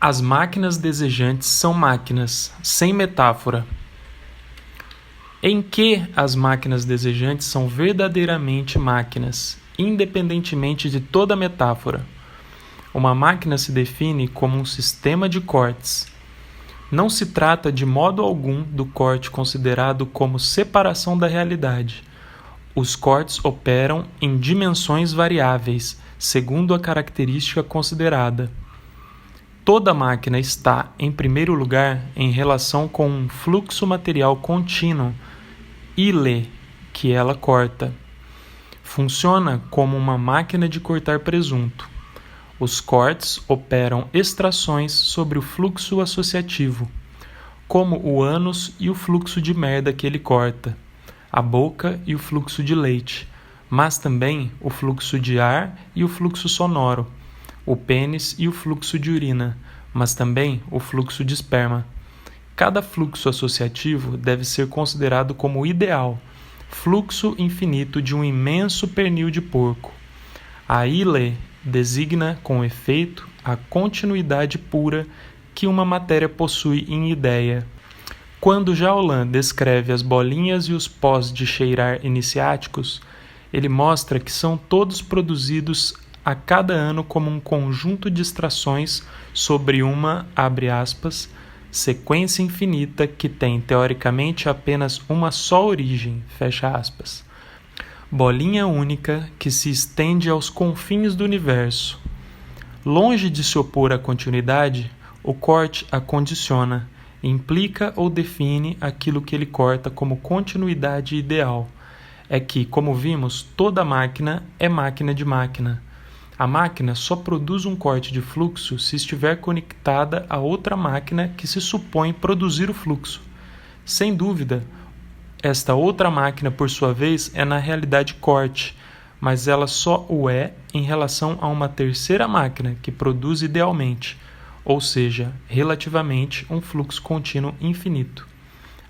As máquinas desejantes são máquinas, sem metáfora. Em que as máquinas desejantes são verdadeiramente máquinas, independentemente de toda metáfora. Uma máquina se define como um sistema de cortes. Não se trata de modo algum do corte considerado como separação da realidade. Os cortes operam em dimensões variáveis, segundo a característica considerada. Toda máquina está, em primeiro lugar, em relação com um fluxo material contínuo, ile, que ela corta. Funciona como uma máquina de cortar presunto. Os cortes operam extrações sobre o fluxo associativo, como o ânus e o fluxo de merda que ele corta, a boca e o fluxo de leite, mas também o fluxo de ar e o fluxo sonoro, o pênis e o fluxo de urina, mas também o fluxo de esperma. Cada fluxo associativo deve ser considerado como ideal, fluxo infinito de um imenso pernil de porco. A ile designa, com efeito, a continuidade pura que uma matéria possui em ideia. Quando Jaulin descreve as bolinhas e os pós de cheirar iniciáticos, ele mostra que são todos produzidos a cada ano como um conjunto de extrações sobre uma, abre aspas, sequência infinita que tem, teoricamente, apenas uma só origem, fecha aspas. Bolinha única que se estende aos confins do universo. Longe de se opor à continuidade, o corte a condiciona, implica ou define aquilo que ele corta como continuidade ideal. É que, como vimos, toda máquina é máquina de máquina. A máquina só produz um corte de fluxo se estiver conectada a outra máquina que se supõe produzir o fluxo. Sem dúvida, esta outra máquina, por sua vez, é na realidade corte, mas ela só o é em relação a uma terceira máquina que produz idealmente, ou seja, relativamente, um fluxo contínuo infinito.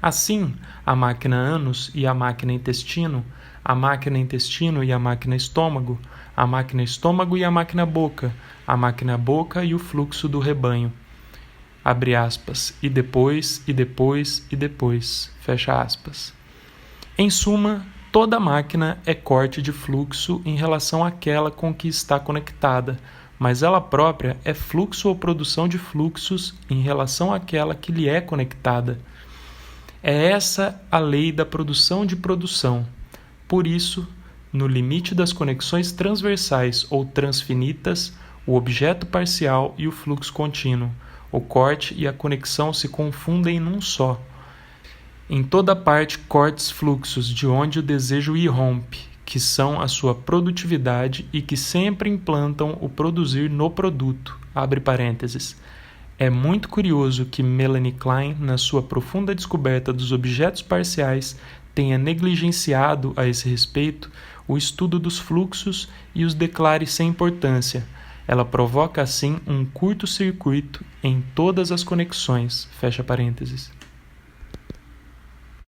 Assim, a máquina ânus e a máquina intestino, a máquina intestino e a máquina estômago, a máquina estômago e a máquina boca e o fluxo do rebanho. Abre aspas, e depois, fecha aspas. Em suma, toda máquina é corte de fluxo em relação àquela com que está conectada, mas ela própria é fluxo ou produção de fluxos em relação àquela que lhe é conectada. É essa a lei da produção de produção. Por isso, no limite das conexões transversais ou transfinitas, o objeto parcial e o fluxo contínuo, o corte e a conexão se confundem num só. Em toda parte, cortes fluxos de onde o desejo irrompe, que são a sua produtividade e que sempre implantam o produzir no produto. Abre parênteses. É muito curioso que Melanie Klein, na sua profunda descoberta dos objetos parciais, tenha negligenciado a esse respeito o estudo dos fluxos e os declare sem importância. Ela provoca assim um curto-circuito em todas as conexões, fecha parênteses.